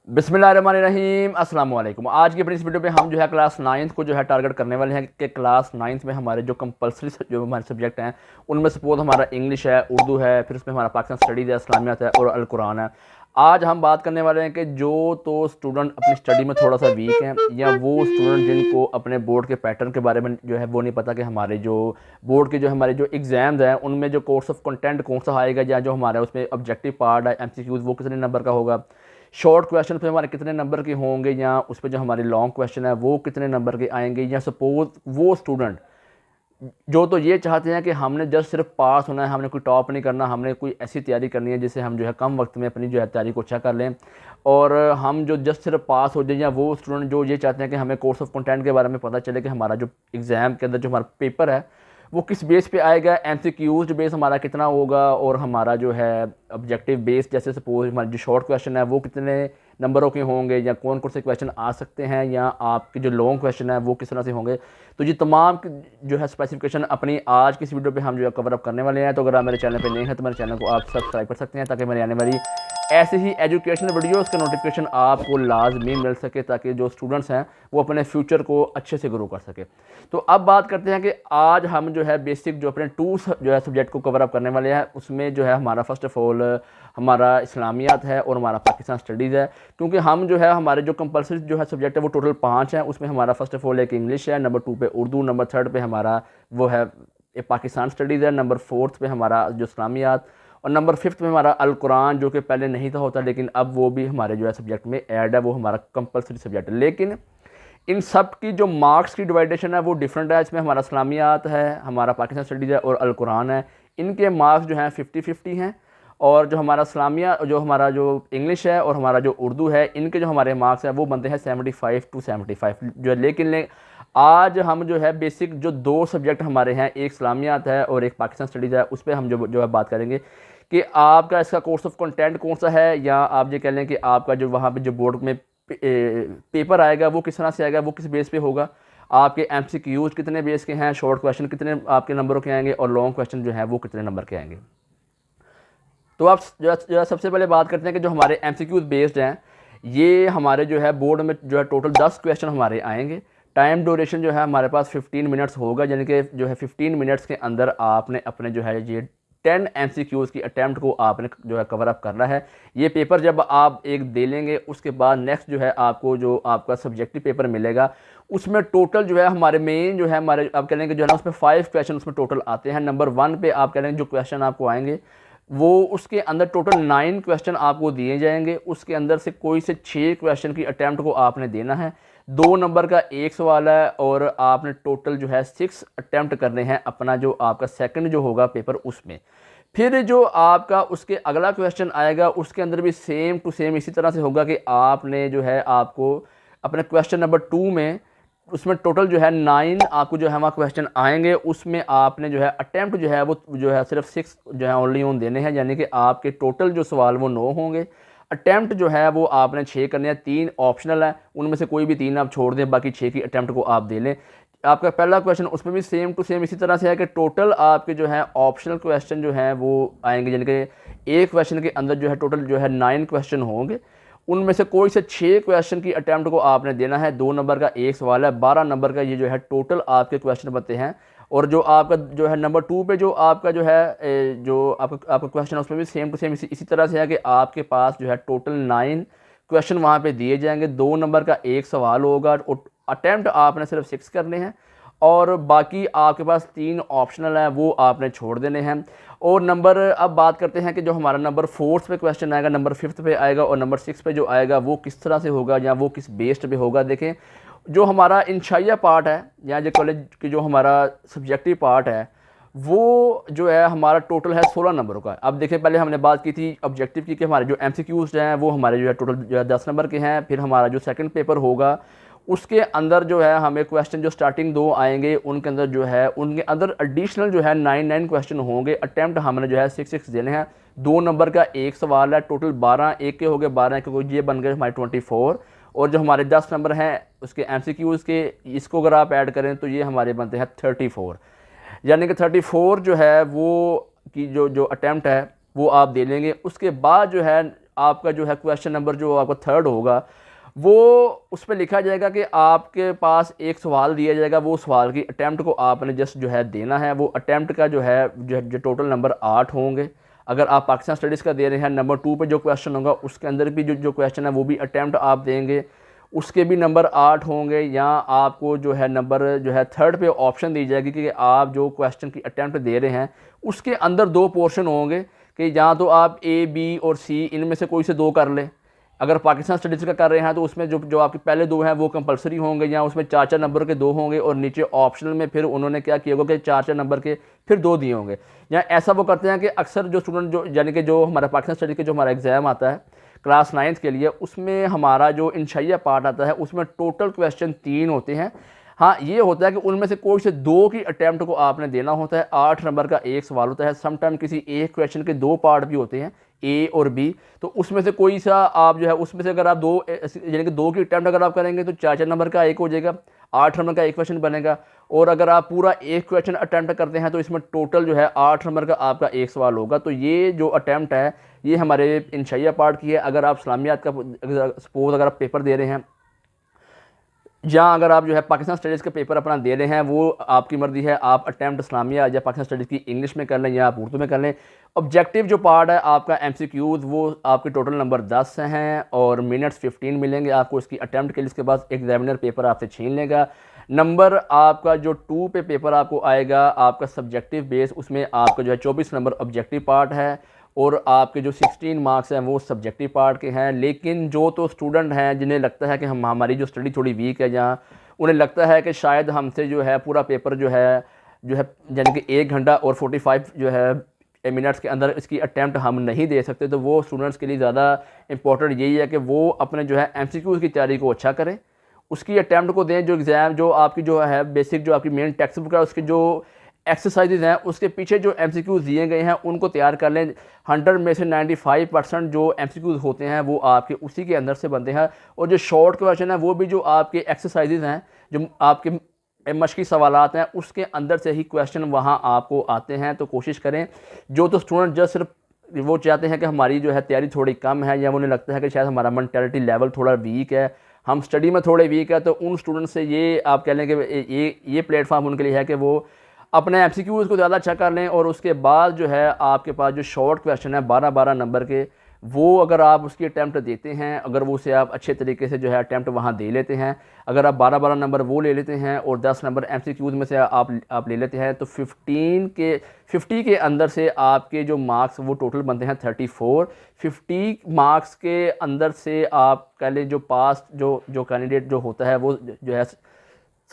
बिस्मिल्लाहिर्रहमानिर्रहीम अस्सलाम वालेकुम। आज की अपनी इस वीडियो पे हम जो है क्लास 9th को जो है टारगेट करने वाले हैं कि क्लास 9th में हमारे जो कंपलसरी जो हमारे सब्जेक्ट हैं उनमें सपोज हमारा इंग्लिश है, उर्दू है, फिर उसमें हमारा पाकिस्तान स्टडीज़ है, इस्लामियात है और अल कुरान है। आज हम बात करने वाले हैं कि जो तो स्टूडेंट अपनी स्टडी में थोड़ा सा वीक हैं या वो स्टूडेंट जिनको अपने बोर्ड के पैटर्न के बारे में जो है वो नहीं पता कि हमारे जो बोर्ड के जो हमारे जो एग्ज़ाम्स हैं उनमें जो कोर्स ऑफ कंटेंट कौन सा आएगा या जो हमारा उसमें ऑब्जेक्टिव पार्ट है MCQs वो कितने नंबर का होगा, शॉर्ट क्वेश्चन पे हमारे कितने नंबर के होंगे या उस पर जो हमारे लॉन्ग क्वेश्चन है वो कितने नंबर के आएंगे। या सपोज वो स्टूडेंट जो तो ये चाहते हैं कि हमने जस्ट सिर्फ पास होना है, हमने कोई टॉप नहीं करना, हमने कोई ऐसी तैयारी करनी है जिससे हम जो है कम वक्त में अपनी जो है तैयारी को अच्छा कर लें और हम जो जस्ट सिर्फ पास हो जाए। या वो स्टूडेंट जो ये चाहते हैं कि हमें कोर्स ऑफ कंटेंट के बारे में पता चले कि हमारा जो एग्ज़ाम के अंदर जो हमारा पेपर है वो किस बेस पे आएगा, MCQs बेस हमारा कितना होगा और हमारा जो है ऑब्जेक्टिव बेस जैसे सपोज हमारे जो शॉर्ट क्वेश्चन है वो कितने नंबरों के होंगे या कौन कौन से क्वेश्चन आ सकते हैं या आपके जो लॉन्ग क्वेश्चन है वो किस तरह से होंगे। तो ये तमाम जो है स्पेसिफिकेशन अपनी आज की इस वीडियो पे हम जो है कवर अप करने वाले हैं। तो अगर आप मेरे चैनल पे नए हैं तो मेरे चैनल को आप सब्सक्राइब कर सकते हैं ताकि मेरी आने वाली ऐसे ही एजुकेशनल वीडियोस का नोटिफिकेशन आपको लाजमी मिल सके ताकि जो स्टूडेंट्स हैं वो अपने फ्यूचर को अच्छे से ग्रो कर सके। तो अब बात करते हैं कि आज हम जो है बेसिक जो अपने टू जो है सब्जेक्ट को कवर अप करने वाले हैं। उसमें जो है हमारा फर्स्ट ऑफ ऑल हमारा इस्लामियात है और हमारा पाकिस्तान स्टडीज़ है। क्योंकि हम जो है हमारे जो कंपलसरी जो है सब्जेक्ट है वो टोटल 5 हैं। उसमें हमारा फर्स्ट ऑफ ऑल एक इंग्लिश है, नंबर 2 पे उर्दू, नंबर 3 पे हमारा वो है पाकिस्तान स्टडीज़ है, नंबर 4 पे हमारा जो इस्लामियात और नंबर 5 में हमारा अल कुरान जो कि पहले नहीं था होता लेकिन अब वो भी हमारे जो है सब्जेक्ट में ऐड है, वो हमारा कंपलसरी सब्जेक्ट है। लेकिन इन सब की जो मार्क्स की डिवाइडेशन है वो डिफरेंट है। इसमें हमारा इस्लामियात है, हमारा पाकिस्तान स्टडीज़ है और अल कुरान है। इनके मार्क्स जो हैं 50-50 हैं और जो हमारा इस्लामिया जो हमारा जो इंग्लिश है और हमारा जो उर्दू है इनके जो हमारे मार्क्स हैं वो बनते हैं 75 to 75 जो है। लेकिन आज हम जो है बेसिक जो 2 सब्जेक्ट हमारे हैं, एक इस्लामियात है और एक पाकिस्तान स्टडीज़ है, उस पर हम जो है बात करेंगे कि आपका इसका कोर्स ऑफ कंटेंट कौन सा है या आप ये कह लें कि आपका जो वहाँ पे जो बोर्ड में पेपर आएगा वो किस तरह से आएगा, वो किस बेस पे होगा, आपके MCQs कितने बेस के हैं, शॉर्ट क्वेश्चन कितने आपके नंबरों के आएंगे और लॉन्ग क्वेश्चन जो है वो कितने नंबर के आएंगे। तो आप जो है सबसे पहले बात करते हैं कि जो हमारे MCQs बेस्ड हैं ये हमारे जो है बोर्ड में जो है टोटल 10 क्वेश्चन हमारे आएंगे। टाइम ड्यूरेशन जो है हमारे पास 15 मिनट्स होगा, यानी कि जो है 15 मिनट्स के अंदर आपने अपने जो है ये 10 MCQs की अटैम्प्ट को आपने जो है कवर अप करना है। ये पेपर जब आप एक दे लेंगे उसके बाद नेक्स्ट जो है आपको जो आपका सब्जेक्टिव पेपर मिलेगा उसमें टोटल जो है हमारे मेन जो है हमारे आप कह लेंगे जो है ना उसमें 5 क्वेश्चन उसमें टोटल आते हैं। नंबर 1 पे आप कह लेंगे जो क्वेश्चन आपको आएंगे वो उसके अंदर टोटल 9 क्वेश्चन आपको दिए जाएंगे। उसके अंदर से कोई से 6 क्वेश्चन की अटैम्प्ट को आपने देना है। 2 नंबर का एक सवाल है और आपने टोटल जो है 6 अटैम्प्ट करने हैं अपना जो आपका सेकंड जो होगा पेपर उसमें। फिर जो आपका उसके अगला क्वेश्चन आएगा उसके अंदर भी सेम टू सेम इसी तरह से होगा कि आपने जो है आपको अपने क्वेश्चन नंबर 2 में उसमें टोटल जो है 9 आपको जो है वहाँ क्वेश्चन आएंगे। उसमें आपने जो है अटैम्प्ट जो है वो जो है सिर्फ 6 जो है ओनली ऑन देने हैं, यानी कि आपके टोटल जो सवाल वो 9 होंगे। अटैम्प्ट जो है वो आपने 6 करने हैं, 3 ऑप्शनल है, उनमें से कोई भी 3 आप छोड़ दें, बाकी 6 की अटैम्प्ट को आप दे लें। आपका पहला क्वेश्चन उसमें भी सेम टू सेम इसी तरह से है कि टोटल आपके जो है ऑप्शनल क्वेश्चन जो है वो आएंगे, यानी कि एक क्वेश्चन के अंदर जो है टोटल जो है 9 क्वेश्चन होंगे। उनमें से कोई से 6 क्वेश्चन की अटैम्प्ट को आपने देना है। 2 नंबर का एक सवाल है, 12 नंबर का ये जो है टोटल आपके क्वेश्चन बनते हैं। और जो आपका जो है नंबर 2 पे जो आपका जो है जो आपका क्वेश्चन है उसमें भी सेम टू सेम इसी तरह से है कि आपके पास जो है टोटल 9 क्वेश्चन वहाँ पे दिए जाएंगे। 2 नंबर का एक सवाल होगा, अटैम्प्ट आपने सिर्फ 6 करने हैं और बाकी आपके पास 3 ऑप्शनल है वो आपने छोड़ देने हैं। और नंबर अब बात करते हैं कि जो हमारा नंबर 4 पे क्वेश्चन आएगा, नंबर 5 पे आएगा और नंबर 6 पे जो आएगा वो किस तरह से होगा या वो किस बेस्ड पे होगा। देखें जो हमारा इंशाइया पार्ट है या जो कॉलेज की जो हमारा सब्जेक्टिव पार्ट है वो जो है हमारा टोटल है 16 नंबरों का। अब देखें पहले हमने बात की थी ऑब्जेक्टिव की कि हमारे जो MCQs हैं वो हमारे जो है टोटल जो है 10 नंबर के हैं। फिर हमारा जो सेकंड पेपर होगा उसके अंदर जो है हमें क्वेश्चन जो स्टार्टिंग 2 आएंगे उनके अंदर जो है उनके अंदर एडिशनल जो है 9 क्वेश्चन होंगे। अटैम्प्ट हमने जो है 6 देने हैं। 2 नंबर का एक सवाल है, टोटल 12 एक के हो गए, 12 के ये बन गए हमारे 24। और जो हमारे 10 नंबर हैं उसके MCQs के इसको अगर आप ऐड करें तो ये हमारे बनते हैं 34, यानी कि 34 जो है वो की जो अटैम्प्ट है वो आप दे लेंगे। उसके बाद जो है आपका जो है क्वेश्चन नंबर जो आपका थर्ड होगा वो उस पर लिखा जाएगा कि आपके पास एक सवाल दिया जाएगा, वो सवाल की अटैम्प्ट को आपने जस्ट जो है देना है। वो अटैम्प्ट का जो टोटल नंबर 8 होंगे। अगर आप पाकिस्तान स्टडीज़ का दे रहे हैं, नंबर 2 पे जो क्वेश्चन होगा उसके अंदर भी जो क्वेश्चन है वो भी अटैम्प्ट आप देंगे, उसके भी नंबर 8 होंगे। या आपको जो है नंबर जो है थर्ड पे ऑप्शन दी जाएगी कि आप जो क्वेश्चन की अटैम्प्ट दे रहे हैं उसके अंदर 2 पोर्शन होंगे कि या तो आप ए, बी और सी इनमें से कोई से 2 कर लें। अगर पाकिस्तान स्टडीज़ का कर रहे हैं तो उसमें जो आपके पहले 2 हैं वो कंपलसरी होंगे, या उसमें 4-4 नंबर के 2 होंगे और नीचे ऑप्शनल में फिर उन्होंने क्या किया होगा कि 4-4 नंबर के फिर 2 दिए होंगे। या ऐसा वो करते हैं कि अक्सर जो स्टूडेंट जो यानी कि जो हमारा पाकिस्तान स्टडी के जो हमारा एग्ज़ाम आता है क्लास 9th के लिए, उसमें हमारा जो इंशाइया पार्ट आता है उसमें टोटल क्वेश्चन 3 होते हैं। हाँ, ये होता है कि उनमें से कोई से 2 की अटैम्प्ट को आपने देना होता है। 8 नंबर का एक सवाल होता है। समटाइम किसी एक क्वेश्चन के 2 पार्ट भी होते हैं, ए और बी, तो उसमें से कोई सा आप जो है उसमें से अगर आप 2 यानी कि 2 की अटैम्प्ट अगर आप करेंगे तो 4-4 नंबर का एक हो जाएगा, 8 नंबर का एक क्वेश्चन बनेगा। और अगर आप पूरा एक क्वेश्चन अटैम्प्ट करते हैं तो इसमें टोटल जो है 8 नंबर का आपका एक सवाल होगा। तो ये जो अटैम्प्ट है ये हमारे इंशाइया पार्ट की है। अगर आप इस्लामियात का सपोज अगर आप पेपर दे रहे हैं, या अगर आप जो है पाकिस्तान स्टडीज़ का पेपर अपना दे रहे हैं, वो आपकी मर्ज़ी है, आप अटैम्प्ट इस्लामिया या पाकिस्तान स्टडीज़ की इंग्लिश में कर लें या आप उर्दू में कर लें। ऑब्जेक्टिव जो पार्ट है आपका MCQs वो आपके टोटल नंबर 10 हैं और मिनट्स 15 मिलेंगे आपको इसकी अटैम्प्ट के लिए। इसके बाद एग्जामिनर पेपर आपसे छीन लेगा। नंबर आपका जो 2 पे पेपर आपको आएगा आपका सब्जेक्टिव बेस, उसमें आपका जो है 24 नंबर ऑब्जेक्टिव पार्ट है और आपके जो 16 मार्क्स हैं वो सब्जेक्टिव पार्ट के हैं। लेकिन जो तो स्टूडेंट हैं जिन्हें लगता है कि हमारी जो स्टडी थोड़ी वीक है, या उन्हें लगता है कि शायद हमसे जो है पूरा पेपर जो है यानी कि 1 घंटा और 45 जो है मिनट्स के अंदर इसकी अटैम्प्ट हम नहीं दे सकते, तो वो स्टूडेंट्स के लिए ज़्यादा इंपॉर्टेंट यही है कि वो अपने जो है MCQs की तैयारी को अच्छा करें, उसकी अटैम्प्ट को दें। जो एग्ज़ाम जो आपकी जो है बेसिक जो आपकी मेन टेक्स्ट बुक है उसकी जो एक्सरसाइजेज हैं उसके पीछे जो MCQs दिए गए हैं उनको तैयार कर लें। 100 में से 95% जो MCQs होते हैं वो आपके उसी के अंदर से बनते हैं। और जो शॉर्ट क्वेश्चन है वो भी जो आपके एक्सरसाइजेज हैं, जो आपके मशक़ी सवालात हैं, उसके अंदर से ही क्वेश्चन वहाँ आपको आते हैं। तो कोशिश करें, जो तो स्टूडेंट जस्ट सिर्फ वो चाहते हैं कि हमारी जो है तैयारी थोड़ी कम है, या उन्हें लगता है कि शायद हमारा मेंटालिटी लेवल थोड़ा वीक है, हम स्टडी में थोड़े वीक है, तो उन स्टूडेंट से ये आप कह लें कि ये प्लेटफॉर्म उनके लिए है कि वो अपने MCQs को ज़्यादा अच्छा कर लें। और उसके बाद जो है आपके पास जो शॉर्ट क्वेश्चन है 12-12 नंबर के, वो अगर आप उसकी अटैम्प्ट देते हैं, अगर वो उसे आप अच्छे तरीके से जो है अटैम्प्ट वहाँ दे लेते हैं, अगर आप 12-12 नंबर वो ले लेते हैं और 10 नंबर MCQs में से आप ले लेते हैं, तो 50 के अंदर से आपके जो मार्क्स वो टोटल बनते हैं 34। 50 मार्क्स के अंदर से आप कह लें जो पास जो कैंडिडेट जो होता है वो जो है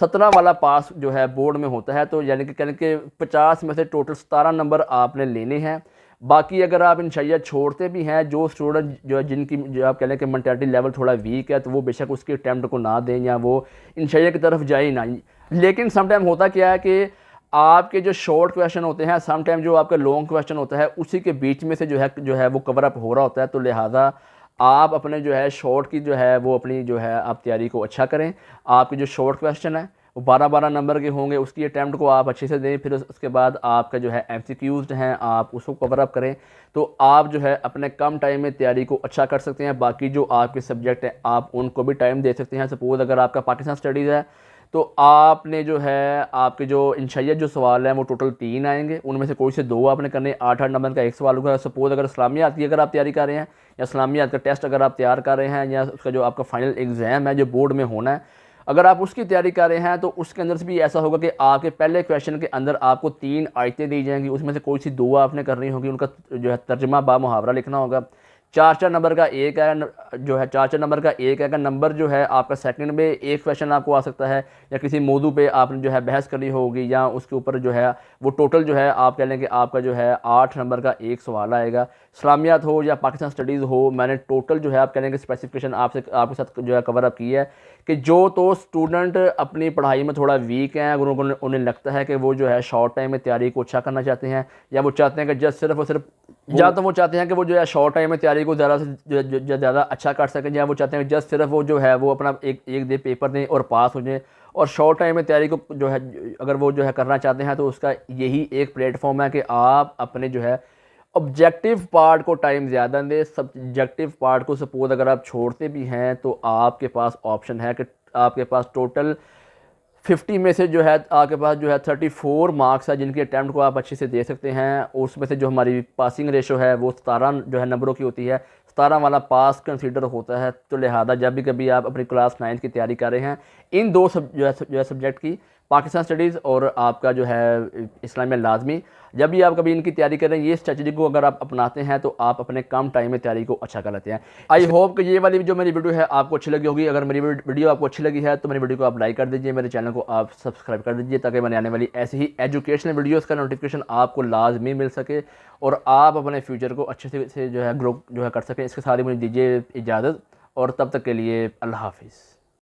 17 वाला पास जो है बोर्ड में होता है। तो यानी कि कहने के 50 में से टोटल 17 नंबर आपने लेने हैं। बाकी अगर आप इंशाइया छोड़ते भी हैं, जो स्टूडेंट जो जिनकी जो आप कह लें कि मेंटालिटी लेवल थोड़ा वीक है, तो वो बेशक उसके अटैम्प्ट को ना दें या वो इंशाइया की तरफ जाए ना। लेकिन समटाइम होता क्या है कि आपके जो शॉर्ट क्वेश्चन होते हैं, समटाइम जो आपका लॉन्ग क्वेश्चन होता है उसी के बीच में से जो है वो कवर अप हो रहा होता है। तो लिहाजा आप अपने जो है शॉर्ट की जो है वो अपनी जो है आप तैयारी को अच्छा करें। आपके जो शॉर्ट क्वेश्चन है वो 12-12 नंबर के होंगे, उसकी अटैम्प्ट को आप अच्छे से दें। फिर उसके बाद आपका जो है MCQs हैं आप उसको कवर अप करें, तो आप जो है अपने कम टाइम में तैयारी को अच्छा कर सकते हैं। बाकी जो आपके सब्जेक्ट हैं आप उनको भी टाइम दे सकते हैं। सपोज़ अगर आपका पाकिस्तान स्टडीज़ है तो आपने जो है आपके जो इंशाइया जो सवाल हैं वो टोटल 3 आएंगे, उनमें से कोई से 2 आपने करने। 8-8 नंबर का एक सवाल होगा। सपोज़ अगर इस्लामियात की अगर आप तैयारी कर रहे हैं, या इस्लामियात का टेस्ट अगर आप तैयार कर रहे हैं, या उसका जो आपका फाइनल एग्ज़ाम है जो बोर्ड में होना है, अगर आप उसकी तैयारी कर रहे हैं, तो उसके अंदर से भी ऐसा होगा कि आपके पहले क्वेश्चन के अंदर आपको 3 आयतें दी जाएंगी, उसमें से कोई सी 2 आपने करनी होगी, उनका जो है तर्जमा बा मुहावरा लिखना होगा। 4-4 नंबर का एक है जो है 4-4 नंबर का एक है का नंबर जो है आपका सेकंड में एक क्वेश्चन आपको आ सकता है, या किसी मौजू पे आपने जो है बहस करनी होगी, या उसके ऊपर जो है वो टोटल जो है आप कह लें कि आपका जो है 8 नंबर का एक सवाल आएगा। इस्लामियात हो या पाकिस्तान स्टडीज़ हो, मैंने टोटल जो है आप कह लें कि स्पेसिफिकेशन आपके साथ जो है कवर अप की है कि जो तो स्टूडेंट अपनी पढ़ाई में थोड़ा वीक हैं, अगर उन्हें लगता है कि वो जो है शॉर्ट टाइम में तैयारी को अच्छा करना चाहते हैं, या वो चाहते हैं कि जस्ट सिर्फ और सिर्फ या तो वो चाहते हैं कि वो जो है शॉर्ट टाइम में तैयारी को ज़्यादा से ज़्यादा अच्छा कर सकें, या वो चाहते हैं जस्ट सिर्फ वो जो है वो अपना एक दे पेपर दें और पास हो जाए। और शॉर्ट टाइम में तैयारी को जो है अगर वो जो है करना चाहते हैं, तो उसका यही एक प्लेटफॉर्म है कि आप अपने जो है ऑब्जेक्टिव पार्ट को टाइम ज़्यादा दें। सब्जेक्टिव पार्ट को सपोज अगर आप छोड़ते भी हैं तो आपके पास ऑप्शन है कि आपके पास टोटल 50 में से जो है आपके पास जो है 34 मार्क्स है जिनके अटैम्प्ट को आप अच्छे से दे सकते हैं। उसमें से जो हमारी पासिंग रेशो है वो 17 जो है नंबरों की होती है, 17 वाला पास कंसीडर होता है। तो लिहाजा जब भी कभी आप अपनी क्लास 9 की तैयारी कर रहे हैं, इन दो जो है सब्जेक्ट की, पाकिस्तान स्टडीज़ और आपका जो है इस्लामिया लाजमी, जब भी आप कभी इनकी तैयारी कर रहे हैं, ये स्ट्रेटजी को अगर आप अपनाते हैं तो आप अपने कम टाइम में तैयारी को अच्छा कर लेते हैं। आई होप कि ये वाली जो मेरी वीडियो है आपको अच्छी लगी होगी। अगर मेरी वीडियो आपको अच्छी लगी है तो मेरी वीडियो को आप लाइक कर दीजिए, मेरे चैनल को आप सब्सक्राइब कर दीजिए, ताकि मैंने आने वाली ऐसी ही एजुकेशनल वीडियोज़ का नोटिफिकेशन आपको लाजमी मिल सके और आप अपने फ्यूचर को अच्छे से जो है ग्रो जो है कर सकें। इसके साथ ही मुझे दीजिए इजाज़त, और तब तक के लिए अल्लाह हाफिज़।